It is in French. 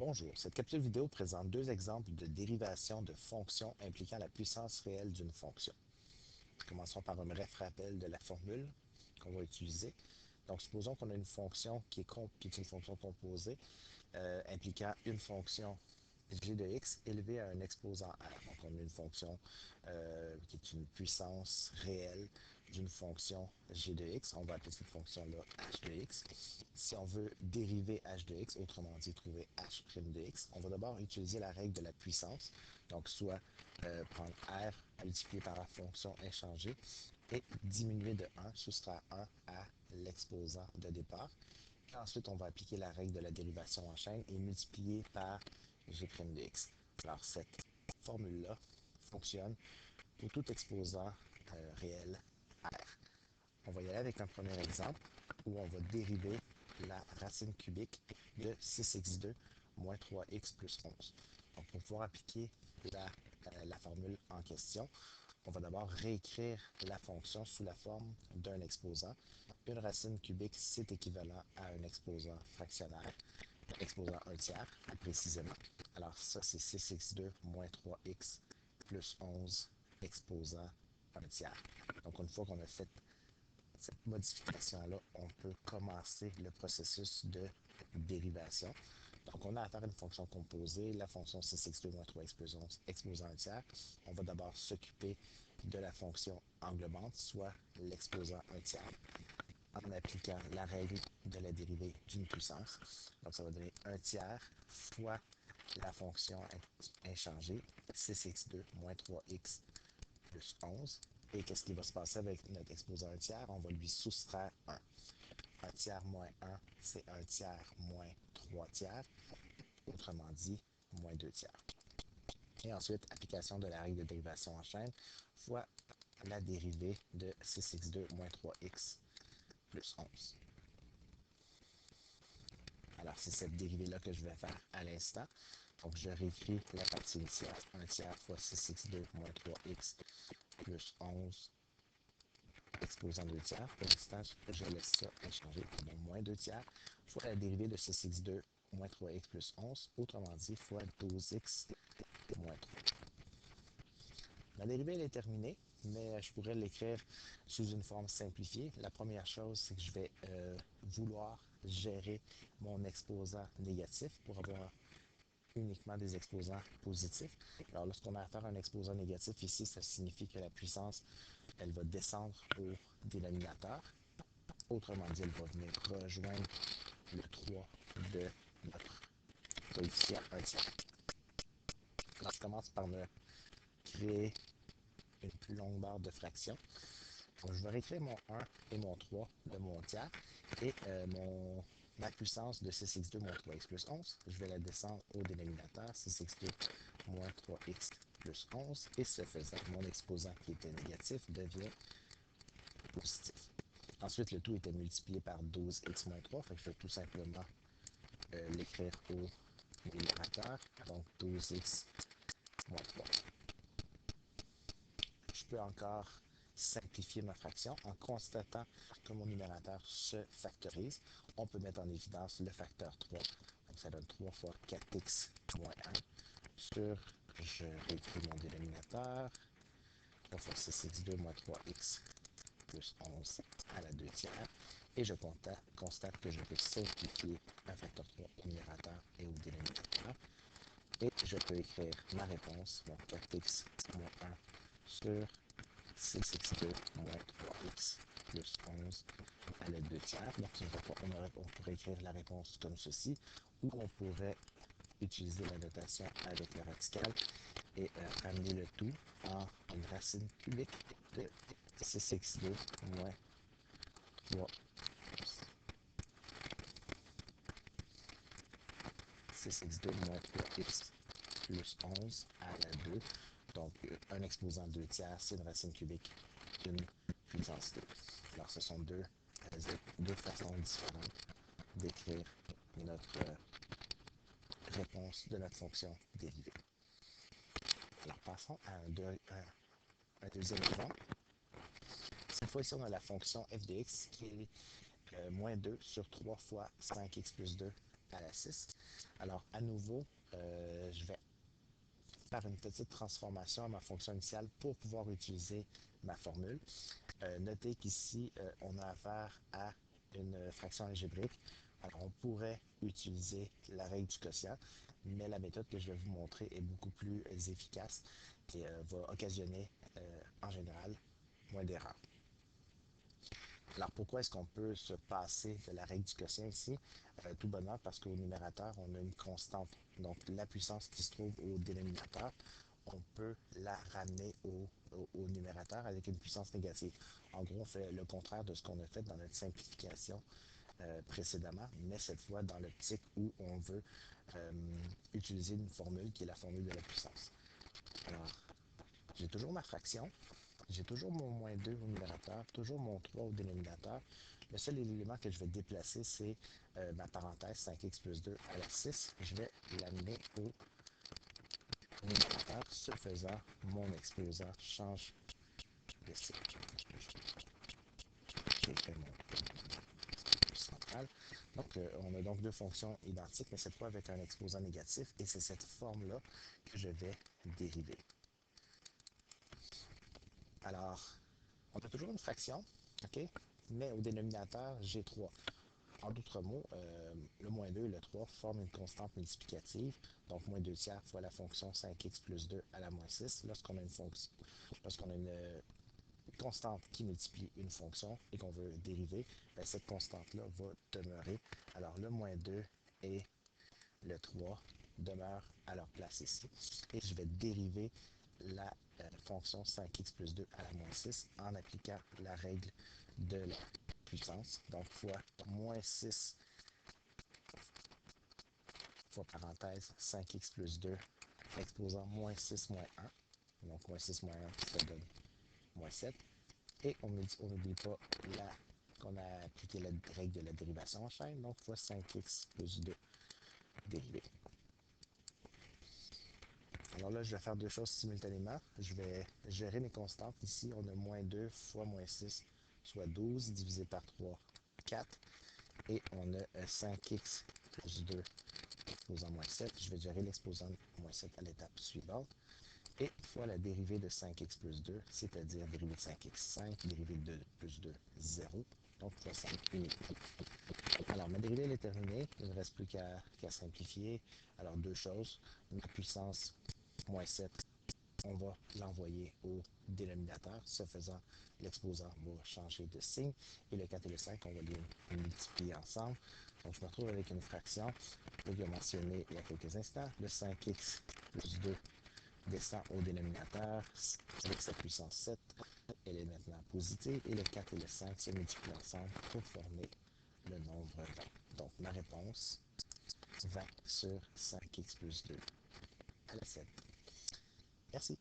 Bonjour, cette capsule vidéo présente deux exemples de dérivation de fonctions impliquant la puissance réelle d'une fonction. Commençons par un bref rappel de la formule qu'on va utiliser. Donc, supposons qu'on a une fonction qui est une fonction composée impliquant une fonction g de x élevée à un exposant r. Donc, on a une fonction qui est une puissance réelle d'une fonction g de x. On va appeler cette fonction-là h de x. Si on veut dériver h de x, autrement dit trouver h' de x, on va d'abord utiliser la règle de la puissance. Donc, soit prendre r multiplié par la fonction inchangée et diminuer de 1, soustraire 1 à l'exposant de départ. Et ensuite, on va appliquer la règle de la dérivation en chaîne et multiplier par g' de x. Alors, cette formule-là fonctionne pour tout exposant réel r. On va y aller avec un premier exemple où on va dériver la racine cubique de 6x2 moins 3x plus 11. Donc, pour pouvoir appliquer la formule en question, on va d'abord réécrire la fonction sous la forme d'un exposant. Une racine cubique, c'est équivalent à un exposant fractionnaire, exposant 1 tiers, plus précisément. Alors ça, c'est 6x2 moins 3x plus 11 exposant 1 tiers. Donc une fois qu'on a fait cette modification-là, on peut commencer le processus de dérivation. Donc, on a à faire une fonction composée, la fonction 6x2 moins 3x plus 11 exposant un tiers. On va d'abord s'occuper de la fonction englobante, soit l'exposant un tiers, en appliquant la règle de la dérivée d'une puissance. Donc, ça va donner un tiers fois la fonction inchangée 6x2 moins 3x plus 11. Et qu'est-ce qui va se passer avec notre exposant un tiers? On va lui soustraire 1. 1 tiers moins 1, c'est 1 tiers moins 3 tiers. Autrement dit, moins 2 tiers. Et ensuite, application de la règle de dérivation en chaîne fois la dérivée de 6x2 moins 3x plus 11. Alors, c'est cette dérivée-là que je vais faire à l'instant. Donc, je réécris la partie initiale. 1 tiers fois 6x2 moins 3x plus 11 exposant 2 tiers. Pour l'instant, je laisse ça inchangé. Donc, moins 2 tiers fois la dérivée de 6x2 moins 3x plus 11. Autrement dit, fois 12x moins 3. La dérivée elle est terminée, mais je pourrais l'écrire sous une forme simplifiée. La première chose, c'est que je vais vouloir gérer mon exposant négatif pour avoir uniquement des exposants positifs. Alors, lorsqu'on a affaire à un exposant négatif ici, ça signifie que la puissance, elle va descendre au dénominateur. Autrement dit, elle va venir rejoindre le 3 de notre coefficient 1 tiers. Alors, je commence par me créer une plus longue barre de fractions. Donc, je vais réécrire mon 1 et mon 3 de mon tiers et ma puissance de 6x2 moins 3x plus 11, je vais la descendre au dénominateur 6x2 moins 3x plus 11 et ce faisant, mon exposant qui était négatif devient positif. Ensuite, le tout était multiplié par 12x moins 3, fait que je vais tout simplement l'écrire au numérateur, donc 12x moins 3. Je peux encore simplifier ma fraction en constatant que mon numérateur se factorise. On peut mettre en évidence le facteur 3. Donc ça donne 3 fois 4x moins 1 sur, je réécris mon dénominateur, 3 fois 6x2 moins 3x plus 11 à la 2 tiers. Et je constate que je peux simplifier un facteur 3 au numérateur et au dénominateur. Et je peux écrire ma réponse, donc 4x moins 1 sur 6x2 moins 3x plus 11 à la 2 tiers. Donc, on pourrait écrire la réponse comme ceci, ou on pourrait utiliser la notation avec le radical et ramener le tout en une racine cubique de 6x2 moins 3 6x2 moins 3x plus 11 à la 2. Donc, un exposant 2 tiers, c'est une racine cubique d'une puissance 2. Alors, ce sont deux façons différentes d'écrire notre réponse de notre fonction dérivée. Alors, passons à un deuxième exemple. Cette fois-ci, on a la fonction f de x qui est moins 2 sur 3 fois 5x plus 2 à la 6. Alors, à nouveau, je vais faire une petite transformation à ma fonction initiale pour pouvoir utiliser ma formule. Notez qu'ici, on a affaire à une fraction algébrique. Alors, on pourrait utiliser la règle du quotient, mais la méthode que je vais vous montrer est beaucoup plus efficace et va occasionner, en général, moins d'erreurs. Alors, pourquoi est-ce qu'on peut se passer de la règle du quotient ici? Tout bonnement parce qu'au numérateur, on a une constante. Donc, la puissance qui se trouve au dénominateur, on peut la ramener au numérateur avec une puissance négative. En gros, on fait le contraire de ce qu'on a fait dans notre simplification précédemment, mais cette fois dans l'optique où on veut utiliser une formule qui est la formule de la puissance. Alors, j'ai toujours ma fraction, j'ai toujours mon moins 2 au numérateur, toujours mon 3 au dénominateur. Le seul élément que je vais déplacer, c'est ma parenthèse 5x plus 2 à la 6. Je vais l'amener au numérateur. Ce faisant, mon exposant change de signe. J'ai fait mon central. Donc, on a donc deux fonctions identiques, mais cette fois avec un exposant négatif, et c'est cette forme-là que je vais dériver. Alors, on a toujours une fraction, OK? Mais au dénominateur, j'ai 3. En d'autres mots, le moins 2 et le 3 forment une constante multiplicative, donc moins 2 tiers fois la fonction 5x plus 2 à la moins 6. Lorsqu'on a une constante qui multiplie une fonction et qu'on veut dériver, bien, cette constante-là va demeurer. Alors le moins 2 et le 3 demeurent à leur place ici. Et je vais dériver la fonction 5x plus 2 à la moins 6 en appliquant la règle de la puissance. Donc fois moins 6 fois parenthèse 5x plus 2 exposant moins 6 moins 1. Donc moins 6 moins 1, ça donne moins 7. Et on n'oublie pas qu'on a appliqué la règle de la dérivation en chaîne, donc fois 5x plus 2 dérivé. Alors là, je vais faire deux choses simultanément. Je vais gérer mes constantes. Ici, on a moins 2 fois moins 6, soit 12, divisé par 3, 4. Et on a 5x plus 2 exposant moins 7. Je vais gérer l'exposant moins 7 à l'étape suivante. Et fois la dérivée de 5x plus 2, c'est-à-dire dérivée de 5x, 5, dérivée de 2 plus 2, 0. Donc fois 5 uniquement. Alors, ma dérivée elle est terminée. Il ne reste plus qu'à simplifier. Alors, deux choses. Ma puissance moins 7, on va l'envoyer au dénominateur. Ce faisant, l'exposant va changer de signe. Et le 4 et le 5, on va les multiplier ensemble. Donc, je me retrouve avec une fraction que j'ai mentionnée il y a quelques instants. Le 5x plus 2 descend au dénominateur avec sa puissance 7. Elle est maintenant positive. Et le 4 et le 5 se multiplient ensemble pour former le nombre 20. Donc, ma réponse, 20 sur 5x plus 2 à la 7. Merci.